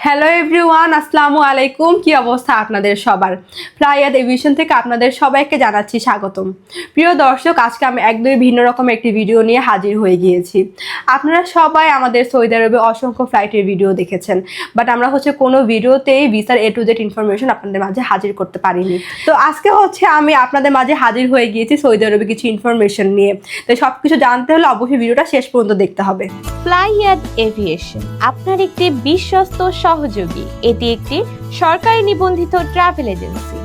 Hello everyone, আসসালামু আলাইকুম। কি অবস্থা আপনাদের সবার? ফ্লাইয়াদ এভিয়েশন থেকে আপনাদের সবাইকে জানাচ্ছি স্বাগতম। প্রিয় দর্শক, আজকে আমি একদমই ভিন্ন রকমের একটি ভিডিও নিয়ে হাজির হয়ে গিয়েছি। আপনারা সবাই আমাদের সৌদি আরবে অসংখ্য ফ্লাইটের ভিডিও দেখেছেন, বাট আমরা কোনো ভিডিওতেই ভিসার A to Z ইনফরমেশন আপনাদের মাঝে হাজির করতে পারিনি। তো আজকে আমি আপনাদের মাঝে হাজির হয়ে গিয়েছি সৌদি আরবে কিছু ইনফরমেশন নিয়ে। তো সব কিছু জানতে হলে অবশ্যই ভিডিওটা শেষ পর্যন্ত দেখতে হবে। ফ্লাইয়াদ এভিয়েশন আপনার একটি বিশ্বস্ত সহযোগী। এটি একটি সরকারি নিবন্ধিত ট্রাভেল এজেন্সি।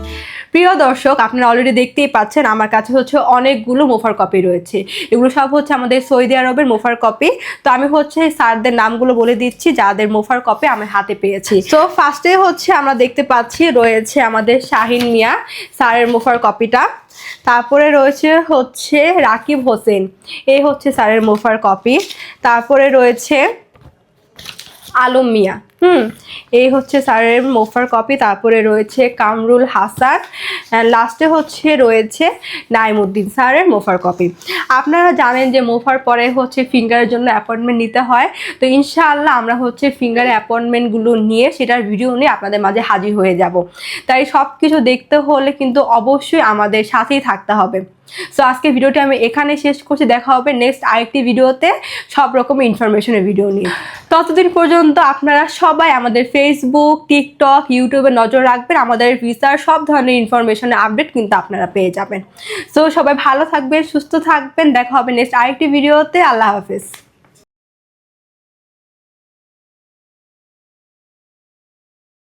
প্রিয় দর্শক, আপনারা অলরেডি দেখতেই পাচ্ছেন আমার কাছে অনেকগুলো মোফার কপি রয়েছে। এগুলো সব আমাদের সৌদি আরবের মোফার কপি। তো আমি স্যারদের নামগুলো বলে দিচ্ছি যাদের মোফার কপি আমি হাতে পেয়েছি। তো ফার্স্টে আমরা দেখতে পাচ্ছি রয়েছে আমাদের শাহিন মিয়া স্যারের মোফার কপিটা। তারপরে রয়েছে রাকিব হোসেন, এই স্যারের মোফার কপি। তারপরে রয়েছে আলম মিয়া, এই স্যারের মোফার কপি। তারপরে রয়েছে কামরুল হাসান, লাস্টে রয়েছে নাইমুদ্দিন স্যারের মোফার কপি। আপনারা জানেন যে মোফার পরে ফিঙ্গারের জন্য অ্যাপয়েন্টমেন্ট নিতে হয়। তো ইনশাআল্লাহ আমরা ফিঙ্গারের অ্যাপয়েন্টমেন্টগুলো নিয়ে সেটার ভিডিও নিয়ে আপনাদের মাঝে হাজির হয়ে যাব। তাই সব কিছু দেখতে হলে কিন্তু অবশ্যই আমাদের সাথেই থাকতে হবে। সো আজকে ভিডিওটি আমি এখানে শেষ করছি। দেখা হবে নেক্সট আরেকটি ভিডিওতে সব রকমের ইনফরমেশনের ভিডিও নিয়ে। ততদিন পর্যন্ত আপনারা সবাই আমাদের ফেসবুক, টিকটক, ইউটিউবে নজর রাখবেন। আমাদের ভিসার সব ধরনের ইনফরমেশনের আপডেট কিন্তু আপনারা পেয়ে যাবেন। সো সবাই ভালো থাকবেন, সুস্থ থাকবেন। দেখা হবে নেক্সট আরেকটি ভিডিওতে। আল্লাহ হাফেজ।